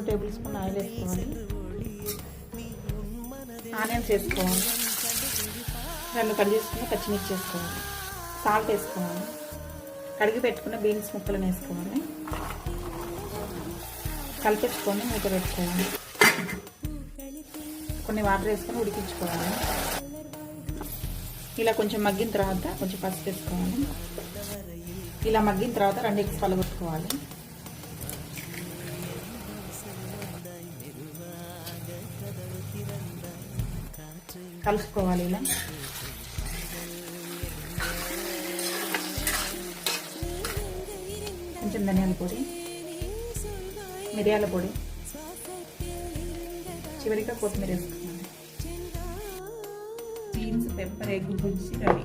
Table spoon oil వేసుకోవాలి. Onions వేసుకోవాలి. 2 cut చేసుకుని పచ్చిమిర్చి వేసుకోవాలి. సాల్ట్ వేసుకోవాలి. కడిగి పెట్టుకున్న బీన్స్ ముక్కలను వేసుకోవాలి. కలిపేసుకొని మూత పెట్టుకోవాలి. కొన్ని వాటర్ వేసుకొని ఉడికించుకోవాలి. ఇలా కొంచెం మగ్గిన తర్వాత కొంచెం పసుపు వేసుకోవాలి. ఇలా మగ్గిన తర్వాత 2 ఎగ్స్ పలగొట్టుకోవాలి. కలుపుకోవాలి. ఇలా కొంచెం ధనియాల పొడి, మిరియాల పొడి, చివరిగా కొత్తిమీర వేసుకోవాలి. బీన్స్ పెప్పర్ ఎగ్ బుజ్జి రెడీ.